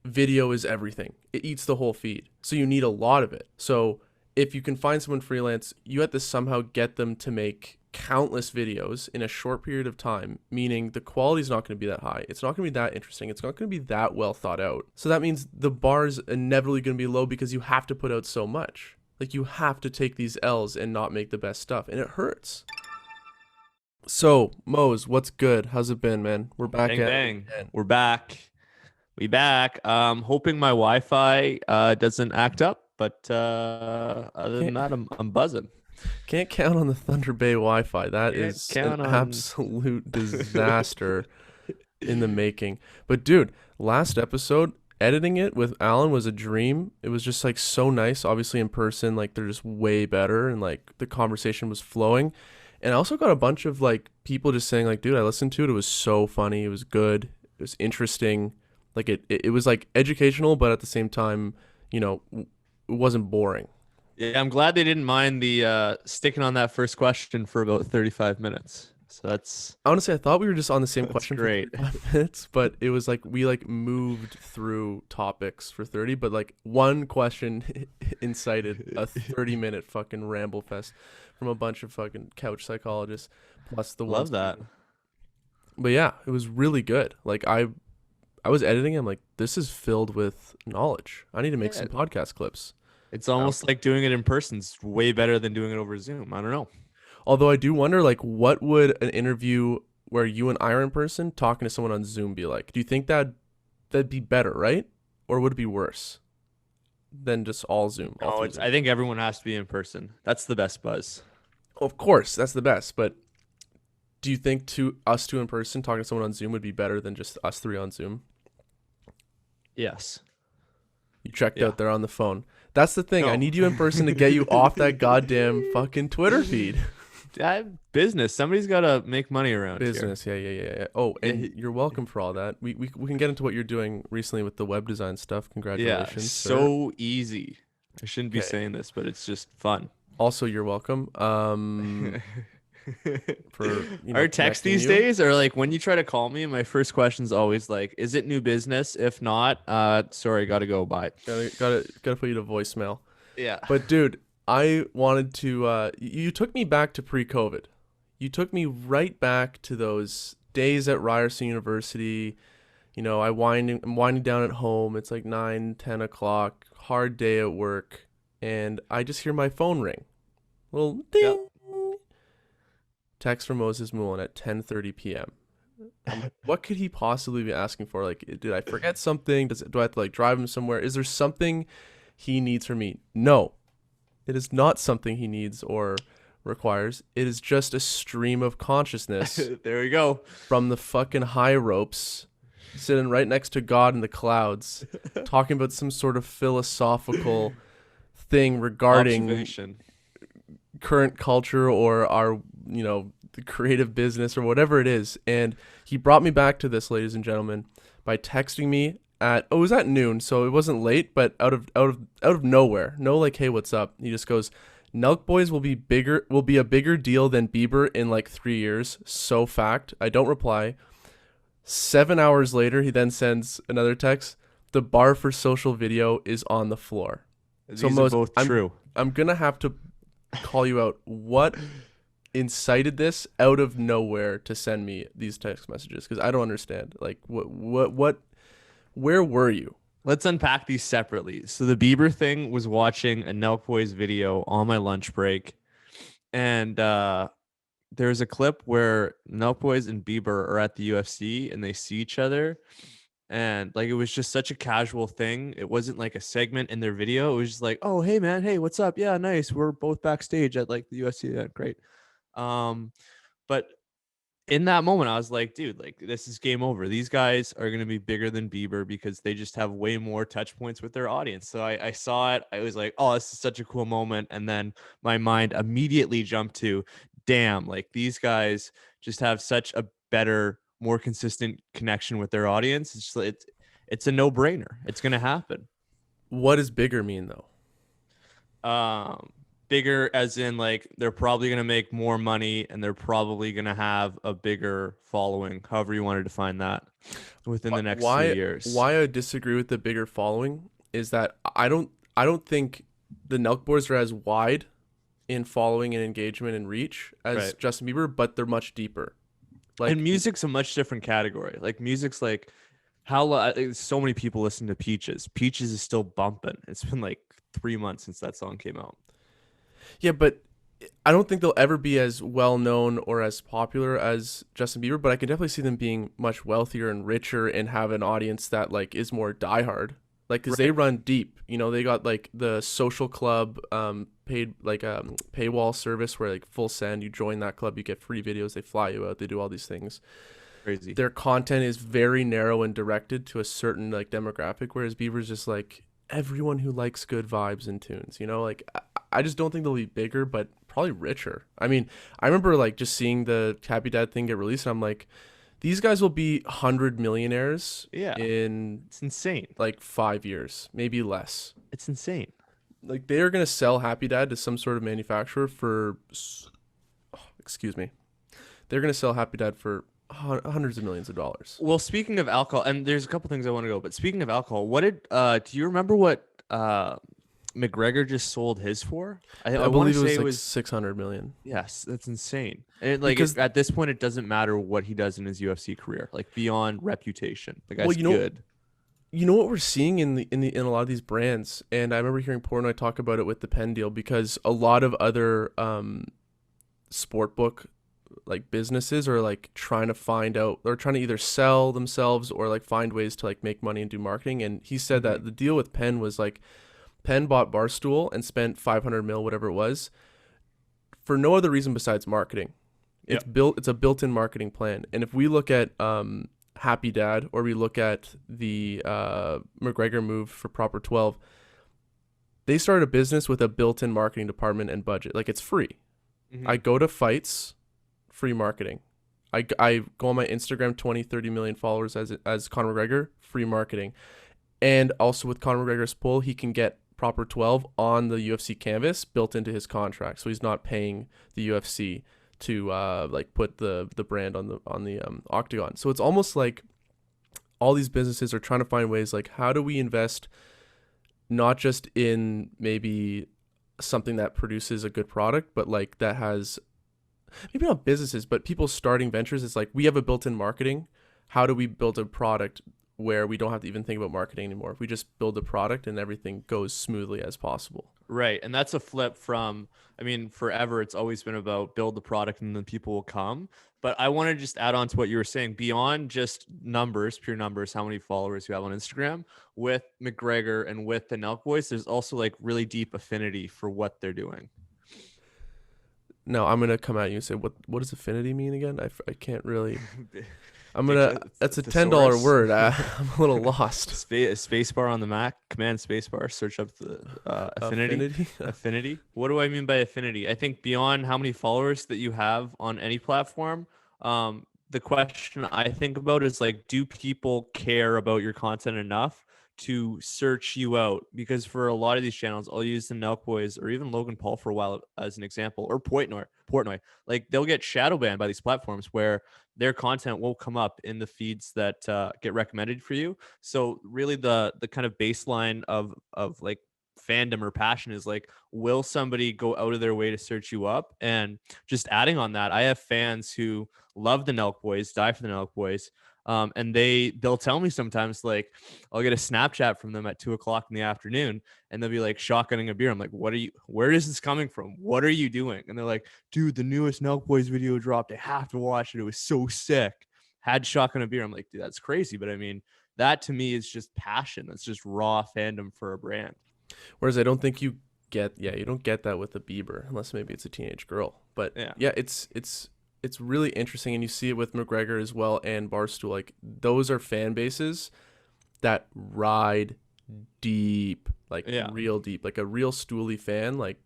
video is everything. It eats the whole feed. So you need a lot of it. So if you can find someone freelance, you have to somehow get them to make countless videos in a short period of time, meaning the quality is not going to be that high. It's not going to be that interesting. It's not going to be that well thought out. So that means the bar is inevitably going to be low because you have to put out so much. Like you have to take these L's and not make the best stuff. And it hurts. So, Mose, what's good? How's it been, man? We're back Bang at it bang. again. We're back. We back. Hoping my Wi-Fi doesn't act up, but other than Can't that, I'm buzzing. can't count on the Thunder Bay Wi-Fi. That Can't is an count on. absolute disaster in the making. But dude, last episode, editing it with Alan was a dream. It was just like so nice. Obviously in person, like they're just way better and like the conversation was flowing. And I also got a bunch of like people just saying like, dude, I listened to it. It was so funny. It was good. It was interesting. Like it was like educational, but at the same time, it wasn't boring. Yeah, I'm glad they didn't mind the sticking on that first question for about 35 minutes. So Honestly, I thought we were just on the same that's question for great. 35 minutes, but it was like we like moved through topics for 30, but like one question incited a 30-minute fucking ramble fest from a bunch of fucking couch psychologists plus the Love ones. that. But yeah, it was really good. Like I was editing, I'm like this is filled with knowledge. I need to make Yeah, some podcast clips. it's Um, almost like doing it in person. It's way better than doing it over Zoom. I don't know. Although I do wonder, like, what would an interview where you and I are in person talking to someone on Zoom be like? Do you think that'd be better, right? Or would it be worse than just all Zoom, all No, through it's. Zoom? I think everyone has to be in person. That's the best buzz. Of course, that's the best. But do you think us two in person talking to someone on Zoom would be better than just us three on Zoom? Yes. You checked Yeah. out there on the phone. That's the thing. I No. need you in person to get you off that goddamn fucking Twitter feed. Business. Somebody's got to make money around here. Business, yeah. Oh, Yeah, and you're welcome for all that. We can get into what you're doing recently with the web design stuff. yeah, Congratulations, sir. so easy. I shouldn't be Okay. saying this, but it's just fun. Also, you're welcome. For Our texts connecting these you. days are like when you try to call me, my first question's always like, "Is it new business? If not, sorry, gotta go. Bye." Gotta put you to voicemail. Yeah. But dude, I wanted to. You took me back to pre-COVID. You took me right back to those days at Ryerson University. I'm winding down at home. It's like 9, 10 o'clock. Hard day at work, and I just hear my phone ring. Little Yep. ding. Text from Moses Mullen at 10:30 p.m. I'm like, what could he possibly be asking for? Like, did I forget something? Do I have to like drive him somewhere? Is there something he needs from me? No, it is not something he needs or requires. It is just a stream of consciousness There we go. from the fucking high ropes, sitting right next to God in the clouds, talking about some sort of philosophical thing regarding Observation. current culture or our, the creative business or whatever it is. And he brought me back to this, ladies and gentlemen, by texting me at it was at noon, so it wasn't late, but out of nowhere. No like, hey, what's up? He just goes, Nelk Boys will be a bigger deal than Bieber in like 3 years. So fact. I don't reply. 7 hours later, he then sends another text. The bar for social video is on the floor. So These are Mose, both true. I'm gonna have to call you out. What incited this out of nowhere to send me these text messages? Because I don't understand. Like, what? Where were you? Let's unpack these separately. So the Bieber thing was watching a Nelk Boys video on my lunch break, and there's a clip where Nelk Boys and Bieber are at the UFC and they see each other, and like it was just such a casual thing. It wasn't like a segment in their video. It was just like, "Oh, hey man, hey, what's up? Yeah, nice. We're both backstage at like the UFC. Yeah, great." But in that moment, I was like, dude, like this is game over. These guys are going to be bigger than Bieber because they just have way more touch points with their audience. So I saw it. I was like, oh, this is such a cool moment. And then my mind immediately jumped to, damn, like these guys just have such a better, more consistent connection with their audience. It's a no brainer. It's going to happen. What does bigger mean though? Um, Bigger as in like they're probably going to make more money and they're probably going to have a bigger following, however you want to define that, within the next few Why years. why I disagree with the bigger following is that I don't think the Nelk Boys are as wide in following and engagement and reach as Right. Justin Bieber, but they're much deeper. And Like music's a much different category. Like music's like so many people listen to Peaches. Peaches is still bumping. It's been like 3 months since that song came out. yeah, but I don't think they'll ever be as well known or as popular as Justin Bieber, but I can definitely see them being much wealthier and richer and have an audience that like is more diehard. Like, cause they Right. run deep. You know, they got like the social club, paid like paywall service where like full send. You join that club, you get free videos. They fly you out. They do all these things. Crazy. Their content is very narrow and directed to a certain like demographic, whereas Bieber's just like everyone who likes good vibes and tunes. You know, like I just don't think they'll be bigger, but probably richer. I mean, I remember like just seeing the Happy Dad thing get released, and I'm like, these guys will be 100 millionaires Yeah. in It's insane. like 5 years, maybe less. It's insane. Like they are gonna sell Happy Dad to some sort of manufacturer for, excuse me, they're gonna sell Happy Dad for hundreds of millions of dollars. Well, speaking of alcohol, and there's a couple things I want to go, but speaking of alcohol, what did do you remember what McGregor just sold his for? I I want to believe it say was it like was 600 million. yes, that's insane. And Because at this point, it doesn't matter what he does in his UFC career, like beyond reputation. The well, guy's good. you know what we're seeing in a lot of these brands, and I remember hearing Portnoy talk about it with the Penn deal because a lot of other sport book like businesses are like trying to find out, they're trying to either sell themselves or like find ways to like make money and do marketing. And he said Hmm. that the deal with Penn was like Penn bought Barstool and spent 500 mil, whatever it was, for no other reason besides marketing. Yeah. It's a built-in marketing plan. And if we look at Happy Dad, or we look at the McGregor move for Proper 12, they started a business with a built-in marketing department and budget. Like it's free. Hmm. I go to fights, free marketing. I go on my Instagram, 20, 30 million followers as Conor McGregor, free marketing. And also with Conor McGregor's pull, he can get Proper 12 on the UFC canvas built into his contract. So he's not paying the UFC to like put the brand on the octagon. So it's almost like all these businesses are trying to find ways like how do we invest not just in maybe something that produces a good product, but like that has maybe not businesses, but people starting ventures. It's like we have a built-in marketing. How do we build a product where we don't have to even think about marketing anymore? We just build a product and everything goes smoothly as possible. Right. And that's a flip from, I mean, forever it's always been about build the product and then people will come. But I want to just add on to what you were saying beyond just numbers, pure numbers, how many followers you have on Instagram with McGregor and with the Nelk Boys. There's also like really deep affinity for what they're doing. Now I'm gonna come at you and say, what does affinity mean again? I can't really. I'm Big gonna. That's a $10 thesaurus. word. I'm a little lost. Space bar on the Mac, command space bar, search up the affinity. Affinity. Affinity. What do I mean by affinity? I think beyond how many followers that you have on any platform, the question I think about is like, do people care about your content enough to search you out? Because for a lot of these channels, I'll use the Nelk Boys or even Logan Paul for a while as an example, or Portnoy. Like they'll get shadow banned by these platforms where their content won't come up in the feeds that get recommended for you. So really the kind of baseline of like fandom or passion is like, will somebody go out of their way to search you up? And just adding on that, I have fans who love the Nelk Boys, die for the Nelk Boys. And they'll tell me sometimes, like, I'll get a Snapchat from them at 2 o'clock in the afternoon and they'll be like shotgunning a beer. I'm like, where is this coming from? What are you doing? And they're like, dude, the newest Nelk Boys video dropped. I have to watch it. It was so sick. Had shotgun a beer. I'm like, dude, that's crazy. But I mean, that to me is just passion. That's just raw fandom for a brand. Whereas I don't think you don't get that with a Bieber unless maybe it's a teenage girl. But Yeah. yeah, it's really interesting, and you see it with McGregor as well and Barstool. Like those are fan bases that ride deep, like Yeah. real deep, like a real Stoolie fan. Like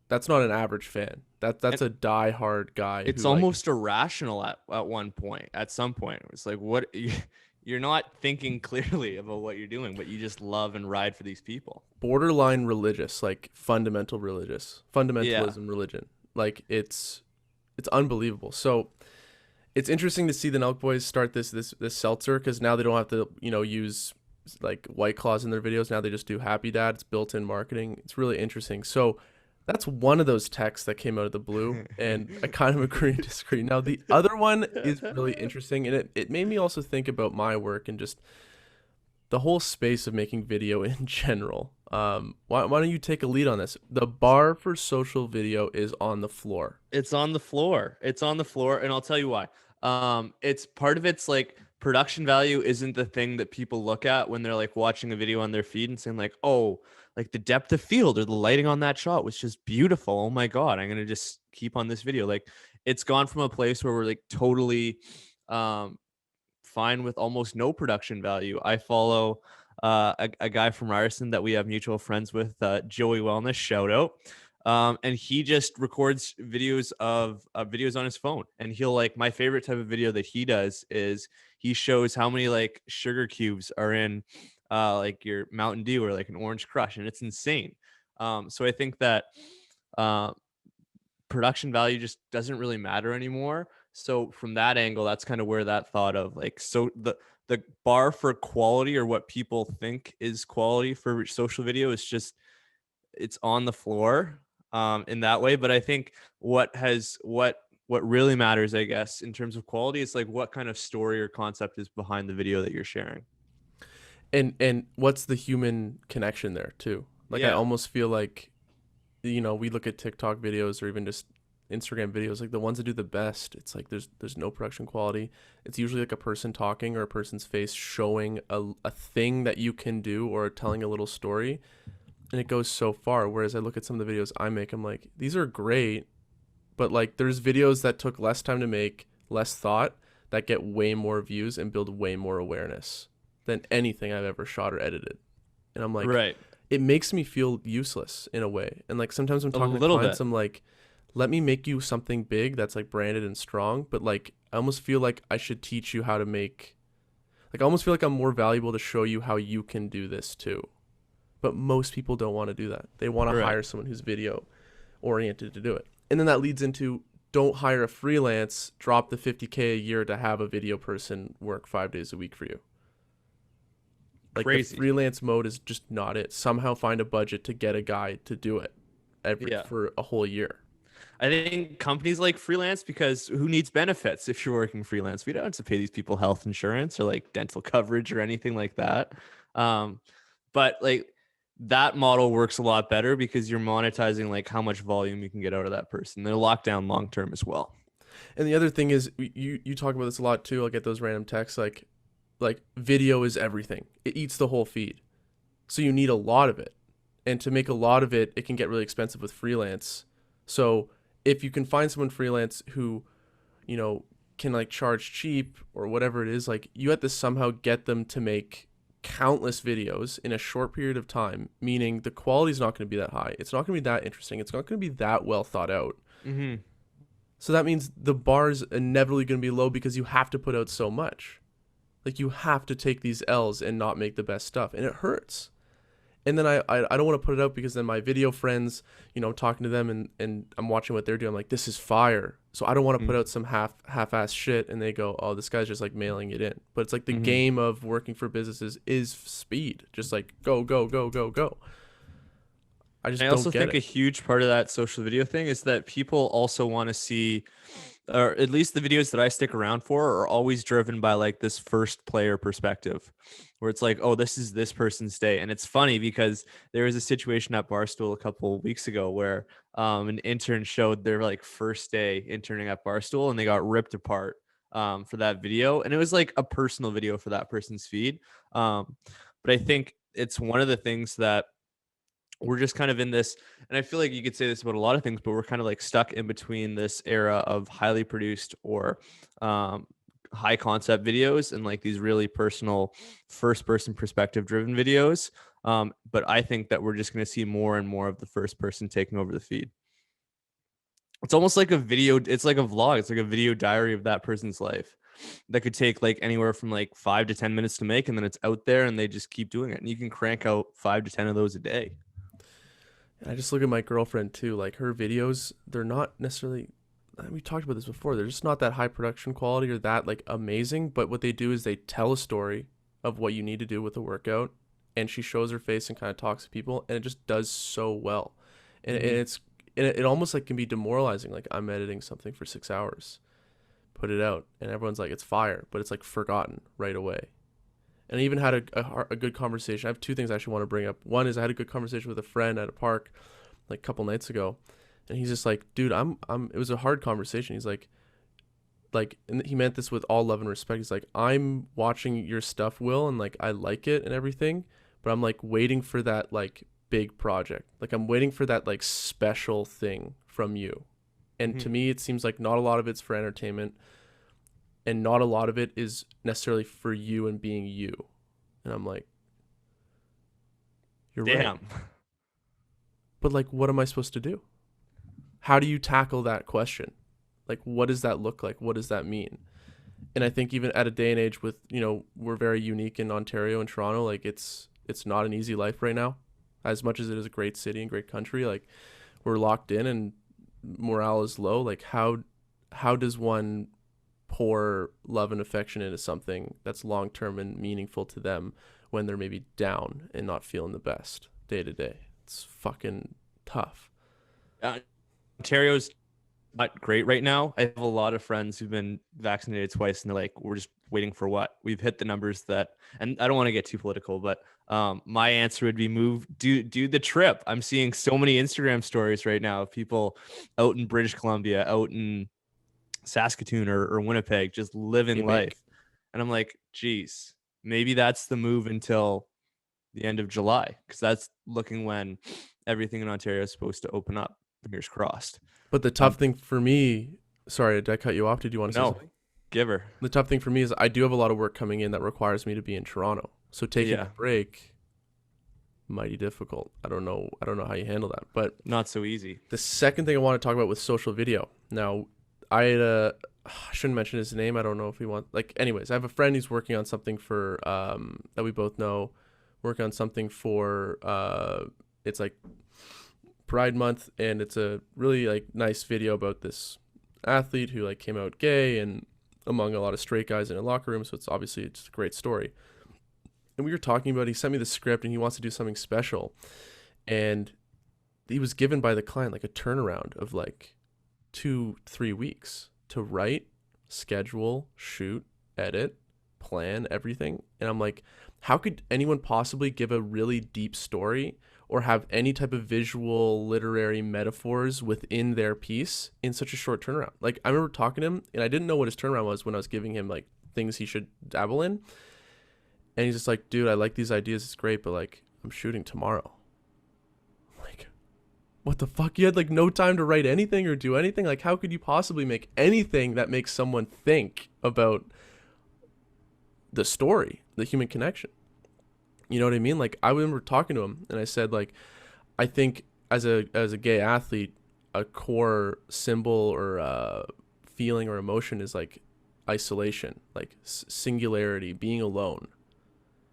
that's not an average fan. That's And a diehard guy it's who like almost irrational at one point, at some point. It's like, what you're not thinking clearly about what you're doing, but you just love and ride for these people. Borderline religious, like fundamental religious, Yeah. fundamentalism religion. Like it's unbelievable. So it's interesting to see the Nelk Boys start this seltzer because now they don't have to use like White Claws in their videos. Now they just do Happy Dad. It's built-in marketing. It's really interesting. So that's one of those texts that came out of the blue, and I kind of agree and disagree. Now the other one is really interesting, and it made me also think about my work and just the whole space of making video in general. Why don't you take a lead on this? The bar for social video is on the floor. It's on the floor. It's on the floor, and I'll tell you why. It's part of it's like production value isn't the thing that people look at when they're like watching a video on their feed and saying like, "Oh, like the depth of field or the lighting on that shot was just beautiful. Oh my god, I'm gonna just keep on this video." Like, it's gone from a place where we're like totally um, fine with almost no production value. I follow a guy from Ryerson that we have mutual friends with, Joey Wellness, shout out. And he just records videos on his phone. And he'll like my favorite type of video that he does is he shows how many like sugar cubes are in like your Mountain Dew or like an Orange Crush, and it's insane. So I think that uh, production value just doesn't really matter anymore. So from that angle, that's kind of where that thought of like so the bar for quality or what people think is quality for social video is just it's on the floor in that way. But I think what really matters, I guess, in terms of quality is like what kind of story or concept is behind the video that you're sharing. And what's the human connection there too? Like I Yeah. almost feel like we look at TikTok videos or even just Instagram videos, like the ones that do the best, it's like there's no production quality. It's usually like a person talking or a person's face showing a thing that you can do or telling a little story, and it goes so far. Whereas I look at some of the videos I make, I'm like, these are great, but like there's videos that took less time to make, less thought, that get way more views and build way more awareness than anything I've ever shot or edited. And I'm like, Right. it makes me feel useless in a way. And like sometimes I'm A talking to little clients, bit. I'm like, let me make you something big that's like branded and strong, but like I almost feel like I should teach you how to make, like I almost feel like I'm more valuable to show you how you can do this too. But most people don't want to do that. They want to Right. hire someone who's video oriented to do it. And then that leads into don't hire a freelance, drop the 50K a year to have a video person work 5 days a week for you. Like the Crazy. freelance mode is just not it. Somehow find a budget to get a guy to do it every Yeah. for a whole year. I think companies like freelance because who needs benefits if you're working freelance? We don't have to pay these people health insurance or like dental coverage or anything like that. Um, but like that model works a lot better because you're monetizing like how much volume you can get out of that person. They're locked down long term as well. And the other thing is you talk about this a lot too. I'll get those random texts like video is everything. It eats the whole feed. So you need a lot of it. And to make a lot of it, it can get really expensive with freelance. So if you can find someone freelance who, you know, can like charge cheap or whatever it is, like you have to somehow get them to make countless videos in a short period of time, meaning the quality is not going to be that high. It's not going to be that interesting. It's not going to be that well thought out. Mm-hmm. So that means the bar is inevitably going to be low because you have to put out so much. Like you have to take these L's and not make the best stuff, and it hurts. And then I don't want to put it out because then my video friends, I'm talking to them and I'm watching what they're doing. I'm like, this is fire. So I don't want to put out some half-ass shit and they go, oh, this guy's just like mailing it in. But it's like the Mm-hmm. game of working for businesses is speed. Just like go, go, go, go, go. I I just don't also get think a it. huge part of that social video thing is that people also want to see, or at least the videos that I stick around for are always driven by like this first player perspective, where it's like, oh, this is this person's day. And it's funny because there was a situation at Barstool a couple of weeks ago where an intern showed their like first day interning at Barstool and they got ripped apart for that video. And it was like a personal video for that person's feed. But I think it's one of the things that we're just kind of in this, and I feel like you could say this about a lot of things, but we're kind of like stuck in between this era of highly produced or um, high concept videos and like these really personal first person perspective driven videos. But I think that we're just going to see more and more of the first person taking over the feed. It's almost like a video, it's like a vlog, it's like a video diary of that person's life. that could take like anywhere from like 5 to 10 minutes to make, and then it's out there and they just keep doing it. And you can crank out 5 to 10 of those a day. I just look at my girlfriend too. Like her videos, they're not necessarily. We talked about this before. They're just not that high production quality or that like amazing. But what they do is they tell a story of what you need to do with a workout, and she shows her face and kind of talks to people, and it just does so well. And Mm-hmm. it almost like can be demoralizing. Like I'm editing something for 6 hours, put it out, and everyone's like it's fire, but it's like forgotten right away. And I even had a good conversation. I have two things I actually want to bring up. One is I had a good conversation with a friend at a park like a couple nights ago, and he's just like, dude, it was a hard conversation. He's like, and he meant this with all love and respect. He's like, I'm watching your stuff, Will, and like I like it and everything, but I'm like waiting for that like big project. Like I'm waiting for that like special thing from you. And to Mm-hmm. me, it seems like not a lot of it's for entertainment, and not a lot of it is necessarily for you and being you. And I'm like, you're right. Damn. But like, what am I supposed to do? How do you tackle that question? Like, what does that look like? What does that mean? And I think even at a day and age with, we're very unique in Ontario and Toronto, like it's not an easy life right now. As much as it is a great city and great country, like we're locked in and morale is low. Like how does one pour love and affection into something that's long term and meaningful to them when they're maybe down and not feeling the best day to day? It's fucking tough. Uh, Ontario's not great right now. I have a lot of friends who've been vaccinated twice, and they're like, "We're just waiting for what? We've hit the numbers that." And I don't want to get too political, but my answer would be move, do the trip. I'm seeing so many Instagram stories right now of people out in British Columbia, out in Saskatoon or Winnipeg, just living Remake. life, and I'm like, "Geez, maybe that's the move until the end of July, because that's looking when everything in Ontario is supposed to open up. Fingers crossed." But the Um, tough thing for me, sorry, did I cut you off? Did you want to say no, something? give her. The tough thing for me is I do have a lot of work coming in that requires me to be in Toronto. So taking a Yeah, break mighty difficult. I don't know how you handle that. But not so easy. the second thing I want to talk about with social video. Now, I had a I shouldn't mention his name. I don't know if he wants like anyways, I have a friend who's working on something for that we both know, working on something for it's like Pride Month, and it's a really like nice video about this athlete who like came out gay and among a lot of straight guys in a locker room, so it's a great story. And we were talking about, he sent me the script and he wants to do something special, and he was given by the client like a turnaround of like 2-3 weeks to write, schedule, shoot, edit, plan everything. And I'm like, how could anyone possibly give a really deep story or have any type of visual literary metaphors within their piece in such a short turnaround? Like I remember talking to him and I didn't know what his turnaround was when I was giving him like things he should dabble in. And he's just like, dude, I like these ideas, it's great, but like I'm shooting tomorrow. I'm like, what the fuck? You had like no time to write anything or do anything? Like how could you possibly make anything that makes someone think about the story, the human connection? You know what I mean? Like I remember talking to him and I said like I think as a gay athlete, a core symbol or feeling or emotion is like isolation, like singularity, being alone.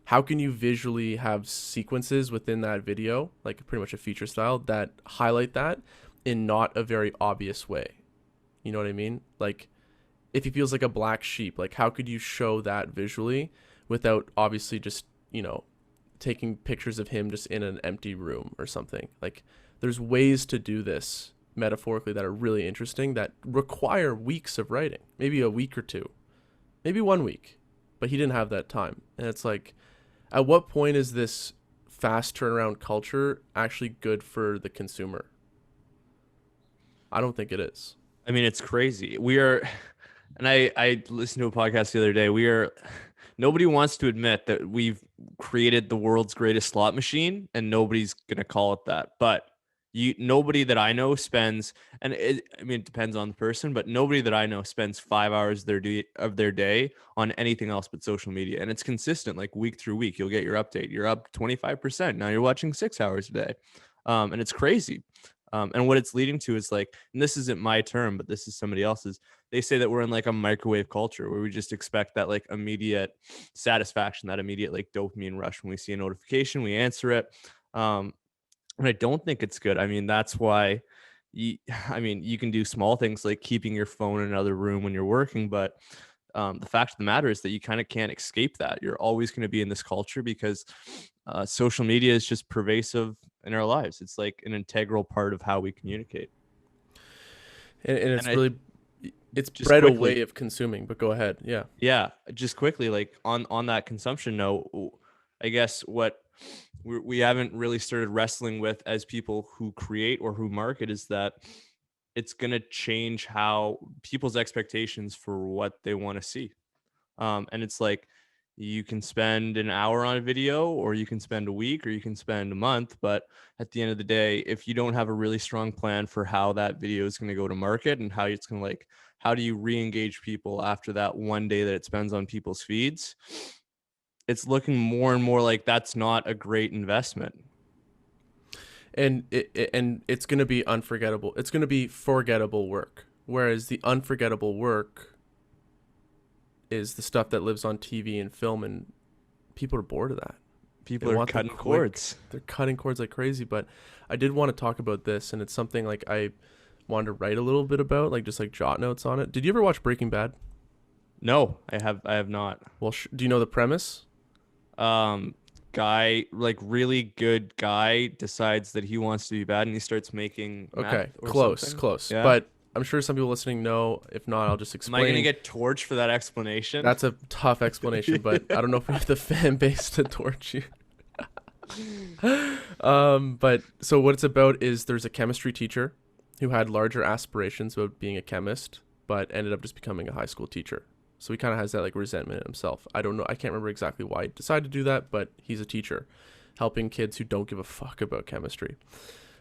How can you visually have sequences within that video, like pretty much a feature style, that highlight that in not a very obvious way? You know what I mean? Like if he feels like a black sheep, like how could you show that visually without obviously just, taking pictures of him just in an empty room or something? Like there's ways to do this metaphorically that are really interesting that require weeks of writing, maybe a week or two, maybe 1 week, but he didn't have that time. And it's like, at what point is this fast turnaround culture actually good for the consumer? I don't think it is. I mean, it's crazy. We are, and I listened to a podcast the other day. We are, nobody wants to admit that we've created the world's greatest slot machine, and nobody's gonna call it that. But nobody that I know spends, and I mean, it depends on the person, but nobody that I know spends 5 hours of their day on anything else but social media, and it's consistent, like week through week. You'll get your update. You're up 25%. Now you're watching 6 hours a day, and it's crazy. And what it's leading to is like, and this isn't my term, but this is somebody else's. They say that we're in like a microwave culture where we just expect that like immediate satisfaction, that immediate like dopamine rush when we see a notification, we answer it. Um, and I don't think it's good. I mean, that's why I mean, you can do small things like keeping your phone in another room when you're working, but the fact of the matter is that you kind of can't escape that. You're always going to be in this culture because social media is just pervasive in our lives. It's like an integral part of how we communicate. And And it's I really, it's just bred a quickly, way of consuming. But go ahead. Yeah. yeah, just quickly, like on that consumption note, I guess what we haven't really started wrestling with as people who create or who market is that it's going to change how people's expectations for what they want to see. And it's like you can spend an hour on a video, or you can spend a week, or you can spend a month. But at the end of the day, if you don't have a really strong plan for how that video is going to go to market and how it's going to like, how do you re-engage people after that one day that it spends on people's feeds? It's looking more and more like that's not a great investment. And it's going to be unforgettable. It's going to be forgettable work. Whereas the unforgettable work is the stuff that lives on TV and film, and people are bored of that. They People are want the cutting quick. cords. They're cutting cords like crazy. But I did want to talk about this, and it's something like I wanted to write a little bit about, like just like jot notes on it. Did you ever watch Breaking Bad? No, I have not. Well, do you know the premise? um Guy, like really good guy, decides that he wants to be bad and he starts making Okay, meth or close, something. close. Yeah. But I'm sure some people listening know. If not, I'll just Am I gonna explain. get torched for that explanation? That's a tough explanation, but I don't know if we have the fan base to torch you. But so what it's about is there's a chemistry teacher who had larger aspirations about being a chemist, but ended up just becoming a high school teacher. So he kind of has that like resentment in himself. I don't know. I can't remember exactly why he decided to do that, but he's a teacher helping kids who don't give a fuck about chemistry.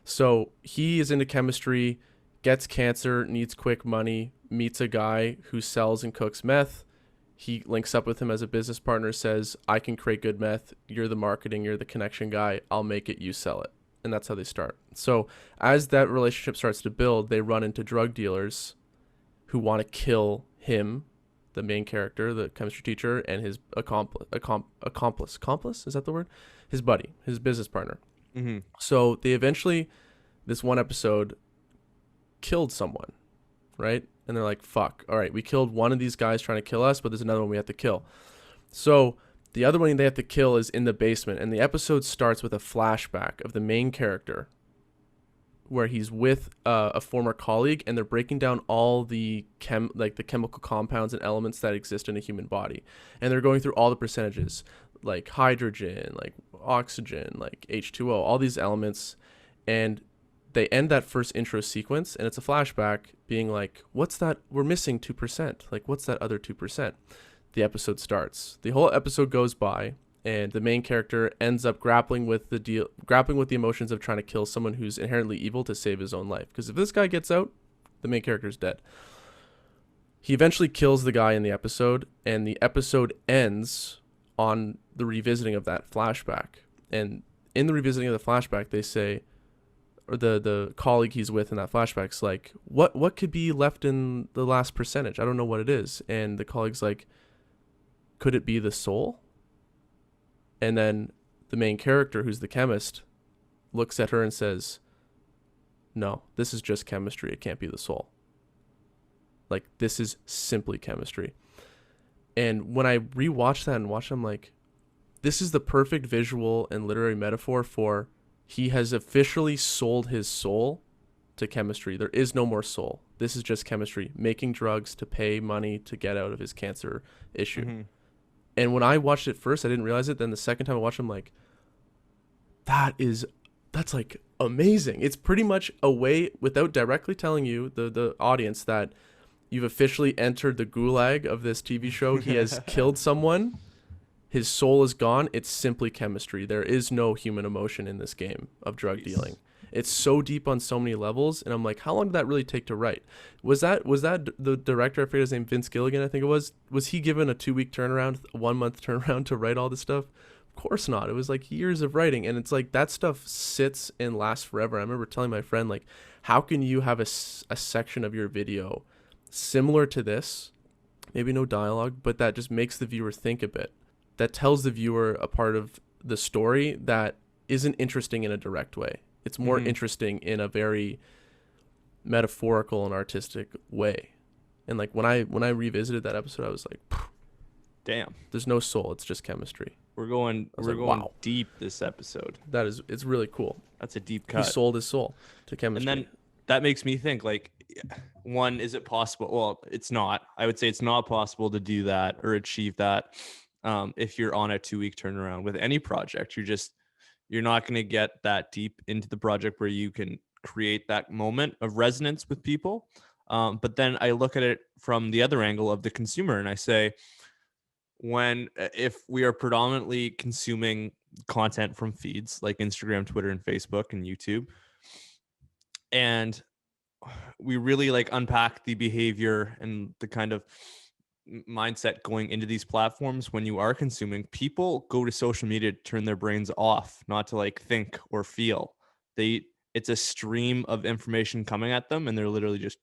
So he is into chemistry, gets cancer, needs quick money, meets a guy who sells and cooks meth. He links up with him as a business partner, says, I can create good meth. You're the marketing, you're the connection guy. I'll make it, you sell it. And that's how they start. So as that relationship starts to build, they run into drug dealers who want to kill him, the main character, the chemistry teacher, and his accomplice. Accomplice? Is that the word? His buddy, his business partner. Mm-hmm. So they eventually, this one episode, killed someone, right? And they're like, fuck, all right, we killed one of these guys trying to kill us, but there's another one we have to kill. So the other one they have to kill is in the basement. And the episode starts with a flashback of the main character where he's with a former colleague, and they're breaking down all the chemical compounds and elements that exist in a human body. And they're going through all the percentages, like hydrogen, like oxygen, like H2O, all these elements. And they end that first intro sequence, and it's a flashback being like, what's that? We're missing 2%. Like, what's that other 2%? The episode starts. The whole episode goes by, and the main character ends up grappling with the emotions of trying to kill someone who's inherently evil to save his own life. Because if this guy gets out, the main character's dead. He eventually kills the guy in the episode, and the episode ends on the revisiting of that flashback. And in the revisiting of the flashback, they say, or the colleague he's with in that flashback's like, what could be left in the last percentage? I don't know what it is. And the colleague's like, could it be the soul? And then the main character, who's the chemist, looks at her and says, no, this is just chemistry. It can't be the soul. Like, this is simply chemistry. And when I rewatched that and watched it, I'm like, this is the perfect visual and literary metaphor for he has officially sold his soul to chemistry. There is no more soul. This is just chemistry, making drugs to pay money to get out of his cancer issue. Mm-hmm. And when I watched it first, I didn't realize it. Then the second time I watched it, I'm like, that's like amazing. It's pretty much a way, without directly telling you, the audience, that you've officially entered the gulag of this TV show. He has killed someone. His soul is gone. It's simply chemistry. There is no human emotion in this game of drug dealing. It's so deep on so many levels. And I'm like, how long did that really take to write? Was that the director, I forget his name, Vince Gilligan, I think it was he given a 2-week turnaround, a 1-month turnaround to write all this stuff? course not. It was like years of writing, and it's like that stuff sits and lasts forever. I remember telling my friend like, how can you have a section of your video similar to this, maybe no dialogue, but that just makes the viewer think a bit, that tells the viewer a part of the story that isn't interesting in a direct way. It's more Mm-hmm. interesting in a very metaphorical and artistic way. And like when I revisited that episode, I was like, Damn. there's no soul. It's just chemistry. I was We're like, going wow, deep this episode. it's really cool. That's a deep He cut. sold his soul to And then chemistry. that makes me think like, one, is it possible? Well, it's not. I would say it's not possible to do that or achieve that if you're on a 2-week turnaround with any project. You're not going to get that deep into the project where you can create that moment of resonance with people. But then I look at it from the other angle of the consumer, and I say, if we are predominantly consuming content from feeds like Instagram, Twitter, and Facebook and YouTube, and we really like unpack the behavior and the kind of mindset going into these platforms. When you are consuming, people go to social media to turn their brains off, not to like think or feel. It's a stream of information coming at them, and they're literally just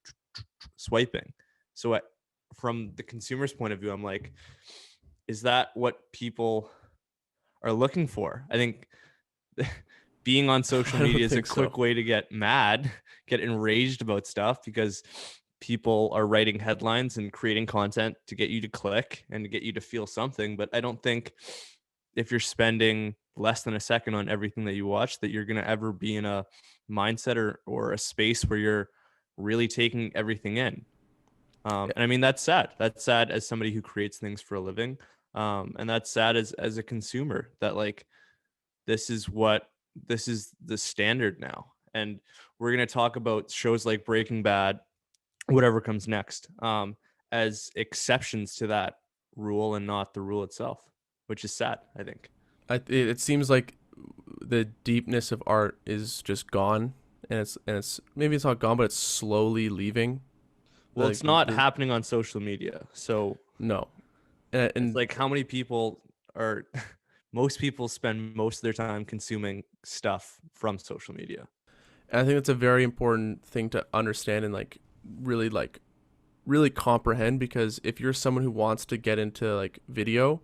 swiping. So from the consumer's point of view, I'm like, is that what people are looking for? I think being on social I don't media is a think so. quick way to get mad, get enraged about stuff, because people are writing headlines and creating content to get you to click and to get you to feel something. But I don't think if you're spending less than a second on everything that you watch, that you're going to ever be in a mindset or a space where you're really taking everything in. And I mean, that's sad. That's sad as somebody who creates things for a living. And that's sad as a consumer, that like, this is the standard now. And we're going to talk about shows like Breaking Bad, whatever comes next, as exceptions to that rule and not the rule itself, which is sad, I think. It seems like the deepness of art is just gone, and it's maybe it's not gone, but it's slowly leaving. Well, Like it's not the happening on social media. So no, it's and like, how many people are, most people spend most of their time consuming stuff from social media. I think that's a very important thing to understand and really like really comprehend, because if you're someone who wants to get into like video,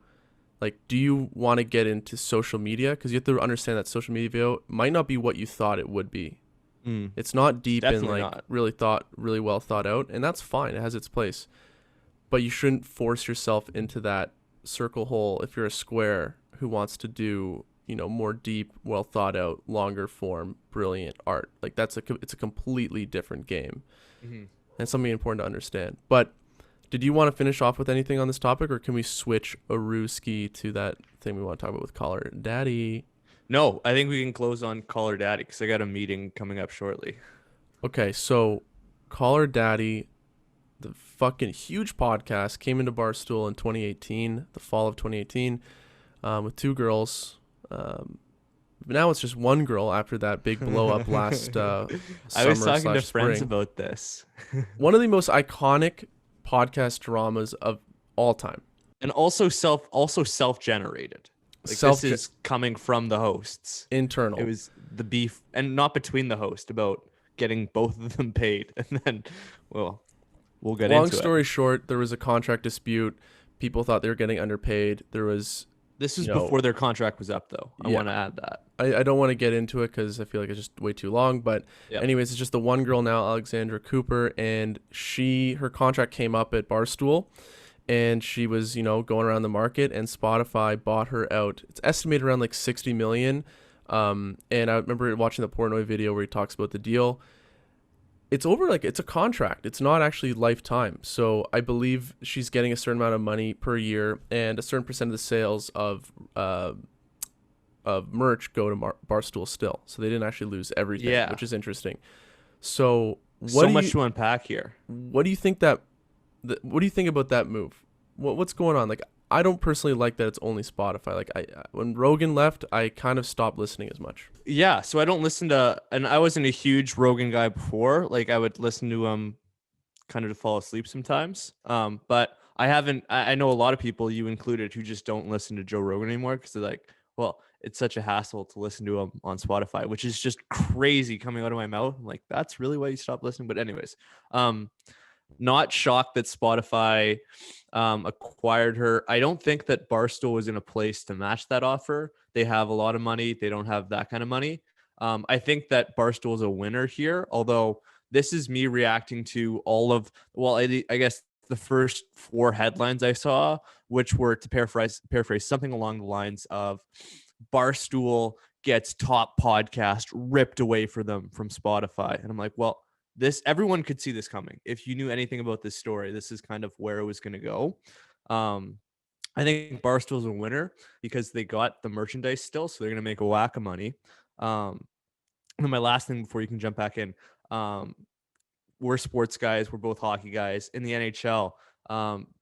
like do you want to get into social media? Because you have to understand that social media video might not be what you thought it would be. Mm, It's not deep and definitely like not. really well thought out, and that's fine. It has its place, but you shouldn't force yourself into that circle hole if you're a square who wants to do more deep, well thought out, longer form, brilliant art. Like it's a completely different game, Mhm. and something important to understand. But did you want to finish off with anything on this topic, or can we switch a Ruski to that thing we want to talk about with Caller Daddy? No, I think we can close on Call Her Daddy because I got a meeting coming up shortly. Okay, so Caller Daddy, the fucking huge podcast, came into Barstool in 2018, the fall of 2018, with two girls. Now it's just one girl after that big blow up last I was summer talking to slash friends spring. about this. One of the most iconic podcast dramas of all time. And also self-generated. Like, this Self is coming from the hosts. It internal. was the beef, and not between the host, about getting both of them paid. And then, well, we'll get Long into it. story short, there was a contract dispute. People thought they were getting underpaid. There was, This was you know, before their contract was up, though. I yeah. want to add that. I don't want to get into it because I feel like it's just way too long. But Yep. anyways, it's just the one girl now, Alexandra Cooper, and her contract came up at Barstool, and she was going around the market, and Spotify bought her out. It's estimated around like 60 million. And I remember watching the Portnoy video where he talks about the deal. It's over, like it's a contract. It's not actually lifetime. So I believe she's getting a certain amount of money per year, and a certain percent of the sales of merch go to Barstool still. So they didn't actually lose everything, Yeah. which is interesting. So So much to unpack here. what do you think what do you think about that move? What's going on? Like, I don't personally like that it's only Spotify. Like when Rogan left, I kind of stopped listening as much. Yeah, so I don't listen to, and I wasn't a huge Rogan guy before. Like, I would listen to him kind of to fall asleep sometimes. But I haven't. I know a lot of people, you included, who just don't listen to Joe Rogan anymore because they're like, well, it's such a hassle to listen to them on Spotify, which is just crazy coming out of my mouth. I'm like, that's really why you stopped listening. But anyways, um, not shocked that Spotify acquired her. I don't think that Barstool was in a place to match that offer. They have a lot of money. They don't have that kind of money. I think that Barstool is a winner here, although this is me reacting to all of, well, I guess the first four headlines I saw, which were, to paraphrase something along the lines of Barstool gets top podcast ripped away for them from Spotify. And I'm like, well, this, everyone could see this coming. If you knew anything about this story, this is kind of where it was going to go. Um, I think Barstool's a winner because they got the merchandise still, so they're going to make a whack of money. And then my last thing before you can jump back in, um, we're sports guys. We're both hockey guys. In the NHL,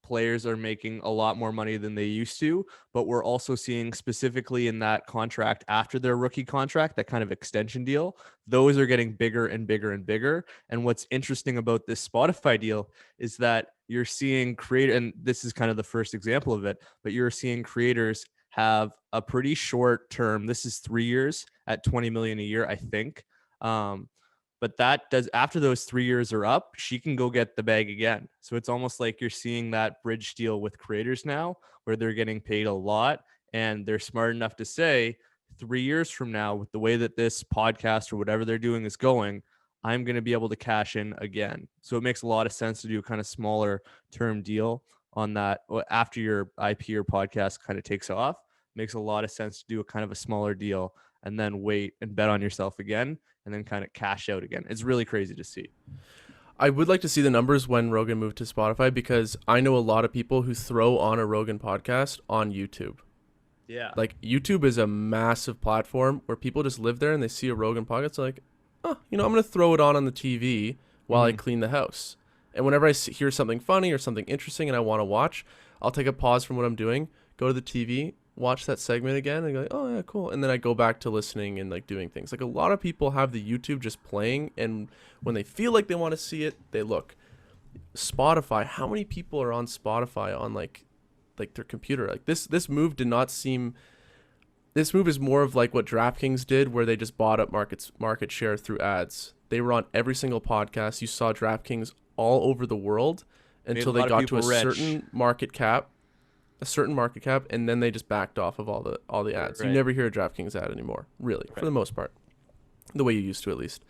players are making a lot more money than they used to, but we're also seeing specifically in that contract after their rookie contract, that kind of extension deal, those are getting bigger and bigger and bigger. And what's interesting about this Spotify deal is that you're seeing create, and this is kind of the first example of it, but you're seeing creators have a pretty short term. This is 3 years at 20 million a year, I think. But that does, after those 3 years are up, she can go get the bag again. So it's almost like you're seeing that bridge deal with creators now where they're getting paid a lot and they're smart enough to say 3 years from now, with the way that this podcast or whatever they're doing is going, I'm going to be able to cash in again. So it makes a lot of sense to do a kind of smaller term deal on that after your IP or podcast kind of takes off. Makes a lot of sense to do a kind of a smaller deal and then wait and bet on yourself again and then kind of cash out again. It's really crazy to see. I would like to see the numbers when Rogan moved to Spotify, because I know a lot of people who throw on a Rogan podcast on YouTube. Yeah. Like, YouTube is a massive platform where people just live there and they see a Rogan podcast, like, oh, I'm going to throw it on the TV while I clean the house. And whenever I hear something funny or something interesting and I want to watch, I'll take a pause from what I'm doing, go to the TV, watch that segment again, and go, oh yeah, cool. And then I go back to listening and like doing things. Like, a lot of people have the YouTube just playing, and when they feel like they want to see it, they look. Spotify, how many people are on Spotify on like their computer? Like, this move did not seem. This move is more of like what DraftKings did, where they just bought up market share through ads. They were on every single podcast. You saw DraftKings all over the world until they got to a certain market cap, and then they just backed off of all the ads. Right. You never hear a DraftKings ad anymore, really, for the most part, the way you used to, at least.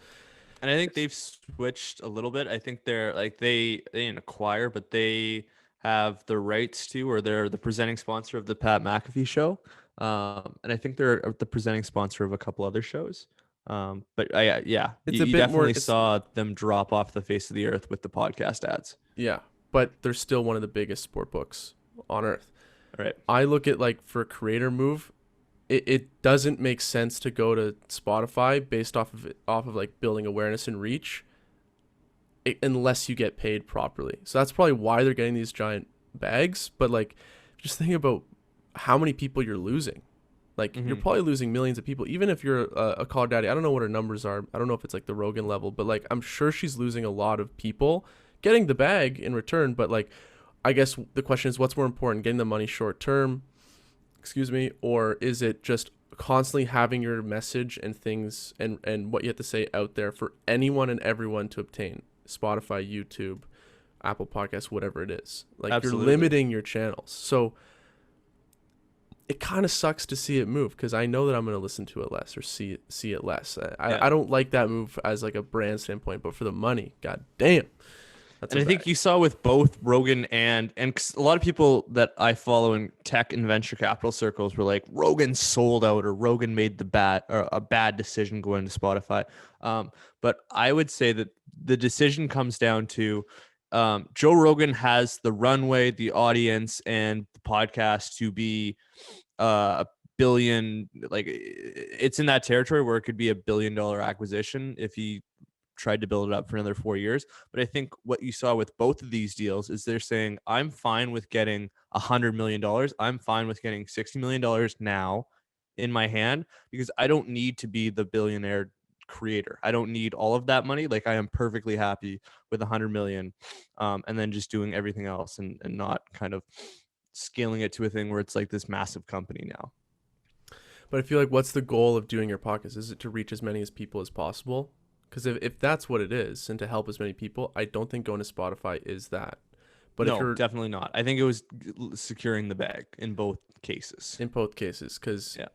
And I think they've switched a little bit. I think they're like, they didn't acquire, but they have the rights to, or they're the presenting sponsor of the Pat McAfee show. And I think they're the presenting sponsor of a couple other shows. But yeah, it's you a bit definitely more, saw them drop off the face of the earth with the podcast ads. Yeah, but they're still one of the biggest sport books on earth. Right. I look at, like, for a creator move, it doesn't make sense to go to Spotify based off of like building awareness and reach, unless you get paid properly. So that's probably why they're getting these giant bags. But like, just think about how many people you're losing. Like, you're probably losing millions of people, even if you're a Call Daddy. I don't know what her numbers are. I don't know if it's like the Rogan level, but like, I'm sure she's losing a lot of people getting the bag in return. But like, I guess the question is, what's more important, getting the money short term, or is it just constantly having your message and things and what you have to say out there for anyone and everyone to obtain? Spotify, YouTube, Apple Podcasts, whatever it is. Like, Absolutely. You're limiting your channels. So it kind of sucks to see it move, because I know that I'm going to listen to it less or see it less. I don't like that move as like a brand standpoint, but for the money, god damn. And I think you saw with both Rogan and a lot of people that I follow in tech and venture capital circles were like, Rogan sold out, or Rogan made a bad decision going to Spotify. But I would say that the decision comes down to Joe Rogan has the runway, the audience, and the podcast to be a billion. Like, it's in that territory where it could be $1 billion acquisition if he tried to build it up for another 4 years. But I think what you saw with both of these deals is they're saying, I'm fine with getting $100 million. I'm fine with getting $60 million now in my hand, because I don't need to be the billionaire creator. I don't need all of that money. Like, I am perfectly happy with 100 million, and then just doing everything else and not kind of scaling it to a thing where it's like this massive company now. But I feel like what's the goal of doing your podcast? Is it to reach as many as people as possible? Because if that's what it is, and to help as many people, I don't think going to Spotify is that. But if No, you're definitely not. I think it was securing the bag in both cases. in both cases, because Yeah.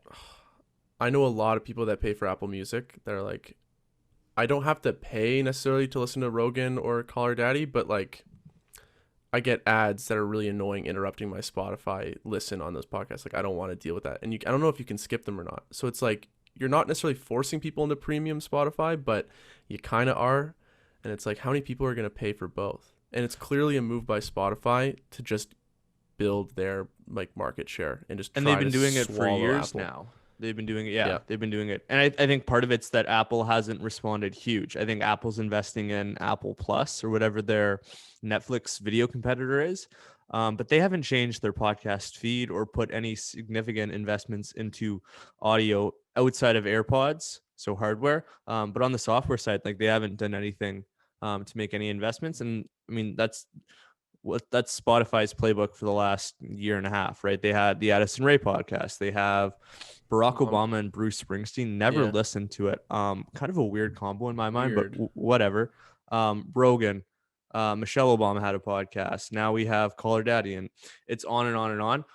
I know a lot of people that pay for Apple Music that are like, I don't have to pay necessarily to listen to Rogan or Call Her Daddy, but like I get ads that are really annoying interrupting my Spotify listen on those podcasts. Like I don't want to deal with that. And I don't know if you can skip them or not. So it's like you're not necessarily forcing people into premium Spotify, but you kind of are. And it's like how many people are going to pay for both? And it's clearly a move by Spotify to just build their like market share and just And they've try been to doing it for swallow years Apple. now. They've been doing it. Yeah, Yeah. they've been doing it. And I think part of it's that Apple hasn't responded huge. I think Apple's investing in Apple Plus or whatever their Netflix video competitor is. But they haven't changed their podcast feed or put any significant investments into audio outside of AirPods, so hardware. But on the software side, like they haven't done anything to make any investments. And I mean, that's Spotify's playbook for the last year and a half, right? They had the Addison Rae podcast. They have Barack Obama and Bruce Springsteen. Never Yeah. listened to it. Kind of a weird combo in my mind, but Weird. whatever. Rogan, Michelle Obama had a podcast. Now we have Call Her Daddy, and it's on and on and on.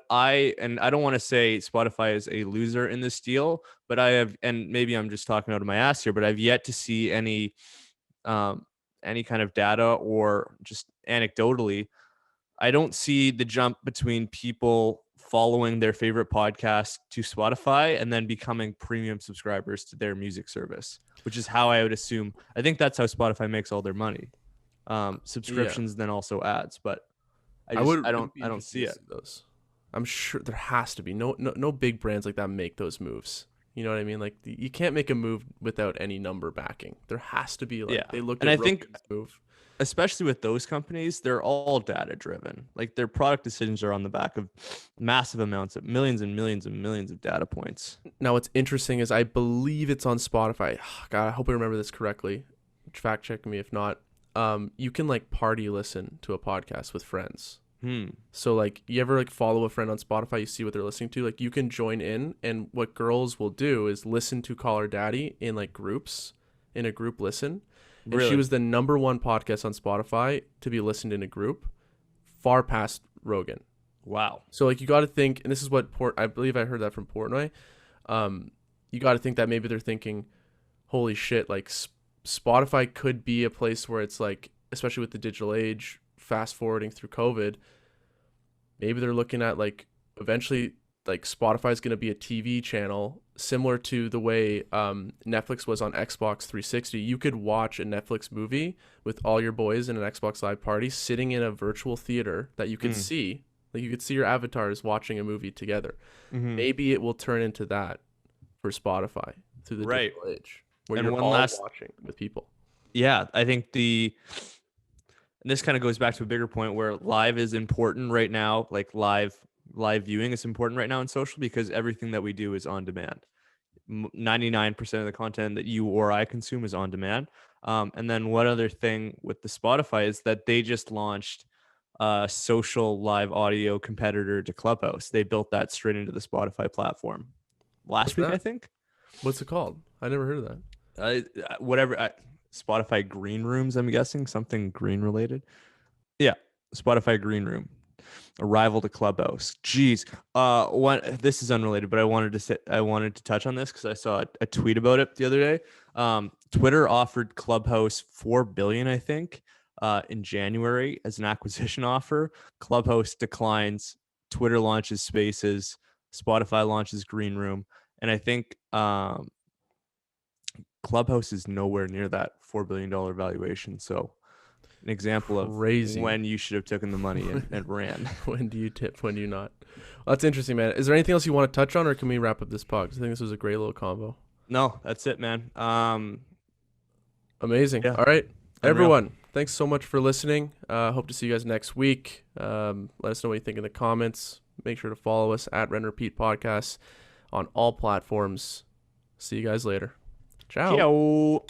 I don't want to say Spotify is a loser in this deal, but I have, and maybe I'm just talking out of my ass here, but I've yet to see any kind of data or just anecdotally, I don't see the jump between people following their favorite podcast to Spotify and then becoming premium subscribers to their music service, which is how I would assume. I think that's how Spotify makes all their money. Subscriptions, then also ads, but I don't see it. Those. I'm sure there has to be no big brands like that make those moves. You know what I mean? Like you can't make a move without any number backing. There has to be like they looked and at I think Rogan's move. especially with those companies, they're all data driven. Like their product decisions are on the back of massive amounts of millions and millions and millions of data points. Now what's interesting is I believe it's on Spotify. God, I hope I remember this correctly. Fact check me if not. You can like party listen to a podcast with friends. So like you ever like follow a friend on Spotify, you see what they're listening to, like you can join in, and what girls will do is listen to Call Her Daddy in like groups, in a group listen. And Really? she was the #1 podcast on Spotify to be listened in a group, far past Rogan. Wow. So like you got to think, and this is what I believe I heard that from Portnoy. You got to think that maybe they're thinking, holy shit, like Spotify could be a place where it's like, especially with the digital age, fast forwarding through COVID, maybe they're looking at like eventually like Spotify is going to be a TV channel similar to the way Netflix was on Xbox 360. You could watch a Netflix movie with all your boys in an Xbox Live party sitting in a virtual theater that you could see. Like you could see your avatars watching a movie together. Maybe it will turn into that for Spotify through the digital age where And you're one all last watching with people. Yeah, I think and this kind of goes back to a bigger point where live is important right now. Like live viewing is important right now in social because everything that we do is on demand. 99% of the content that you or I consume is on demand. And then one other thing with the Spotify is that they just launched a social live audio competitor to Clubhouse. They built that straight into the Spotify platform last week, I think. What's it called? I never heard of that. Whatever. Spotify Green Rooms, I'm guessing something green related. Yeah, Spotify Green Room, a rival to Clubhouse. Jeez, this is unrelated, but I wanted to touch on this because I saw a tweet about it the other day. Twitter offered Clubhouse $4 billion, I think, in January as an acquisition offer. Clubhouse declines. Twitter launches Spaces. Spotify launches Green Room, and I think Clubhouse is nowhere near that $4 billion valuation. So an example Crazy. Of when you should have taken the money and ran. When do you tip? When do you not? Well, that's interesting, man. Is there anything else you want to touch on, or can we wrap up this pod? I think this was a great little combo. No, that's it, man. Amazing. Yeah. All right. Unreal. Everyone, thanks so much for listening. Hope to see you guys next week. Let us know what you think in the comments. Make sure to follow us at RnR Podcast on all platforms. See you guys later. Ciao. Ciao.